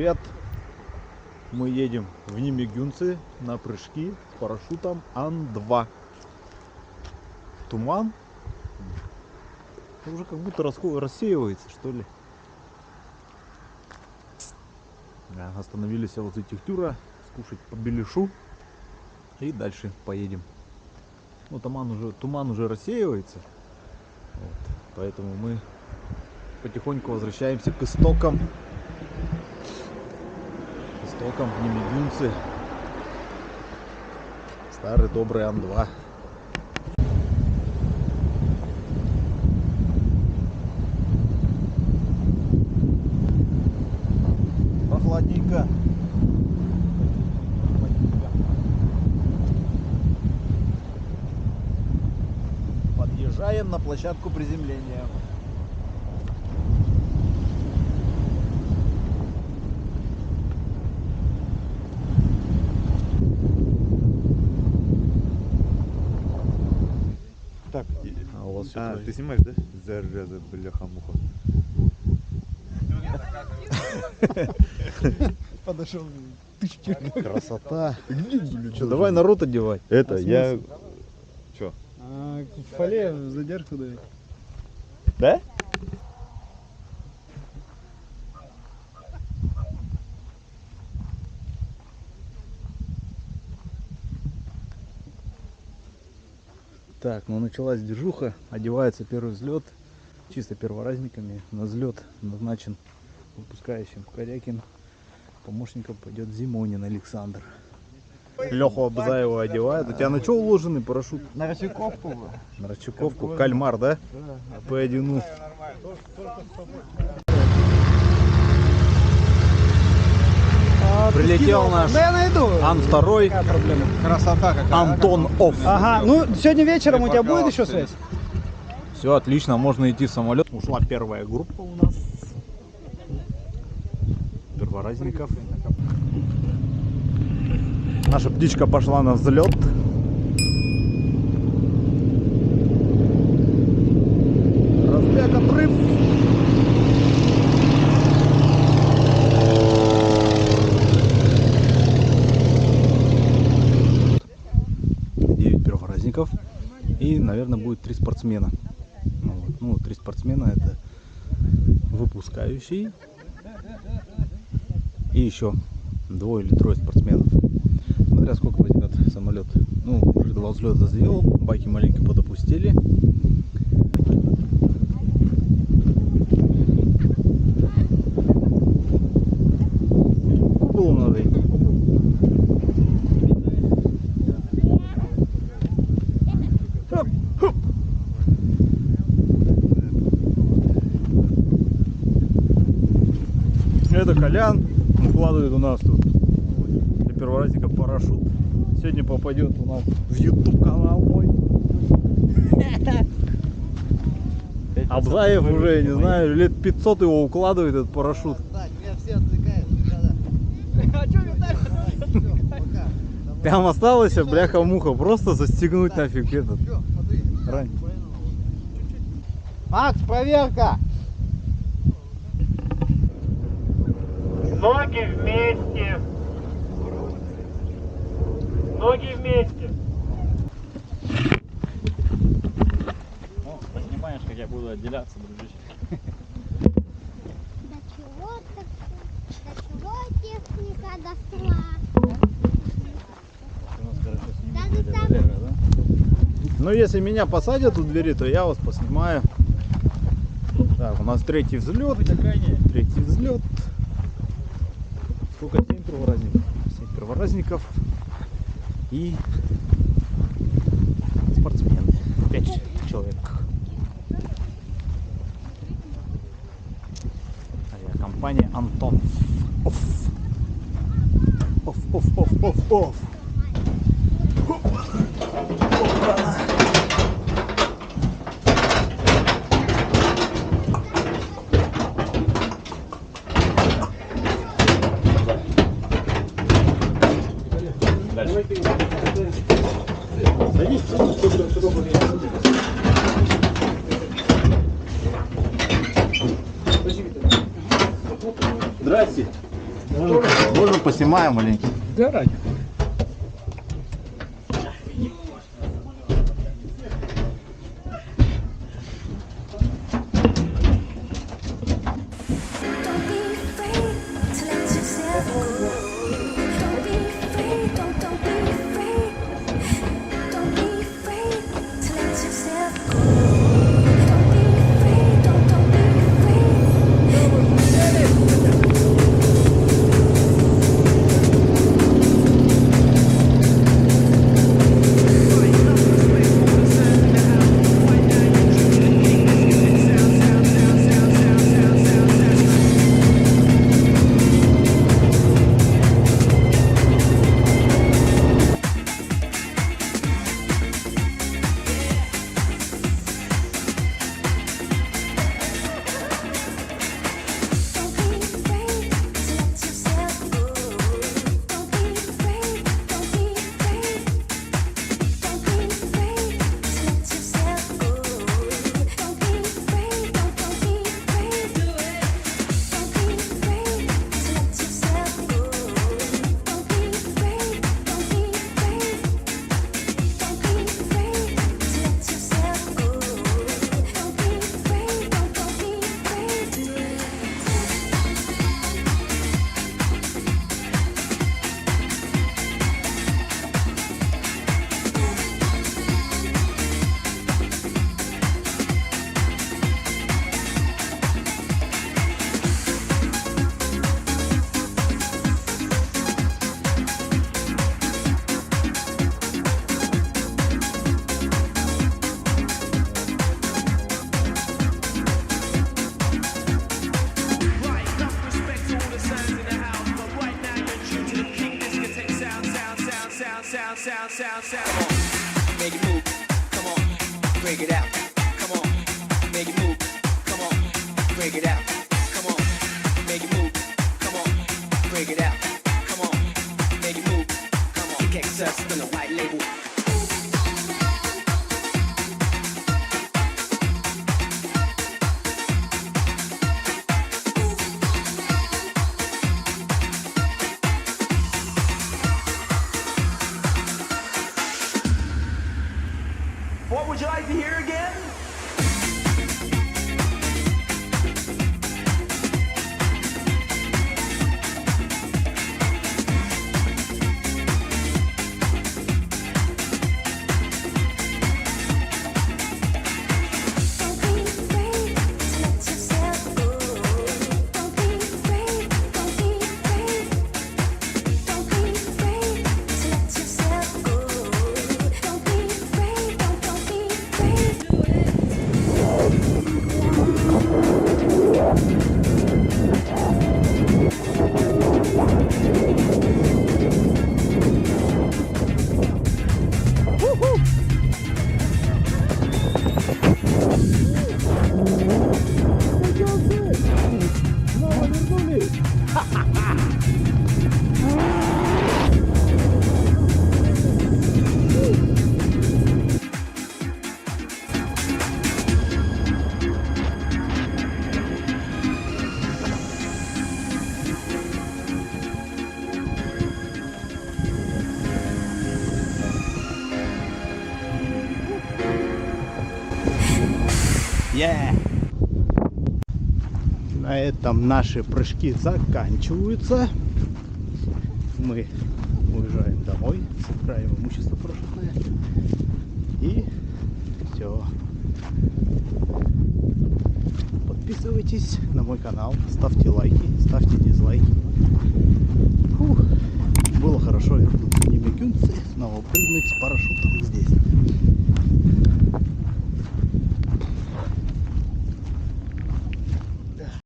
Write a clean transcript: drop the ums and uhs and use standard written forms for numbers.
привет! Мы едем в Немигюнцы на прыжки с парашютом Ан-2. Туман уже как будто рассеивается, что ли. Да, остановились возле Техтюра скушать по беляшу и дальше поедем. Ну, туман уже рассеивается, вот, поэтому мы потихоньку возвращаемся к истокам. Немигюнцы. Старый добрый Ан-2. Прохладненько. Подъезжаем на площадку приземления. Так, у вас все ты снимаешь, да? Зараза, бляха-муха. Подошел. Красота. Давай народ одевать. Это, А я... Чё? В фоле задержку дает. Да? Так, ну началась движуха, одевается первый взлет, чисто перворазниками. На взлет назначен выпускающим Корякин, помощником пойдет Зимонин Александр. Леху Абзаева одевает. У тебя на что уложенный парашют? На Рачаковку. На Рачаковку, кальмар, да? P1. Прилетел наш Да я найду. Ан-2, Какая проблема? Красота какая. Антон Офф. Ага, ну сегодня вечером у тебя будет еще связь? Все отлично, можно идти в самолет. Ушла первая группа у нас перворазников. Наша птичка пошла на взлет. Разбег, отрыв. Девять перворазников. И, наверное, будет 3 спортсмена. Вот. Ну, 3 спортсмена — это выпускающий и еще 2 или 3 спортсменов. Смотря сколько возьмет самолет. Ну, уже 2 взлета сделал, баки маленько подопустили. Куполу надо идти. Это Колян укладывает у нас тут для перворазников парашют. Сегодня попадет у нас в YouTube канал мой. Абзаев уже, не знаю, лет 500 его укладывает, этот парашют. Меня все отвлекают. А что летаешь? Там осталось, бляха-муха, просто застегнуть нафиг этот. Рань. Макс, проверка! Ноги вместе. Ноги вместе. Ну, поснимаешь, как я буду отделяться, дружище. До чего техника дошла? Ну, если меня посадят у двери, то я вас поснимаю. Так, у нас 3-й взлет. 3-й взлет. Сколько? 7 перворазников. 7 перворазников. И спортсмены. 5 человек. Авиакомпания Антон Офф. Офф. Здрасте. поснимаем маленький. Да, ради. Don't be afraid to let yourself go. Don't be afraid, don't be afraid. Don't be afraid to let yourself go. Don't be afraid, don't be afraid. Don't be afraid to let yourself go. Don't be afraid, don't be afraid. Don't be afraid to let yourself go. Don't be afraid, don't be afraid. Do it. Don't be afraid to let yourself go. Don't be afraid, don't be afraid. Don't be afraid to let yourself go. Don't be afraid, don't be afraid. Do it. Make it move, come on, break it out. Come on, make it move, come on, break it out. Come on, make it move, come on, break it out. Come on, make it move, come on. Kick us in the white label. What would you like to hear again? Don't be afraid to let yourself go. Don't be afraid, don't be afraid. Don't be afraid to let yourself go. Don't be afraid, don't be afraid. Do it. На этом наши прыжки заканчиваются. Мы уезжаем домой, собираем имущество прошитное. И все. Подписывайтесь на мой канал, ставьте лайки, ставьте дизлайки. Фух, было хорошо, я буду в Немекюнце снова прыгнуть с парашютом здесь.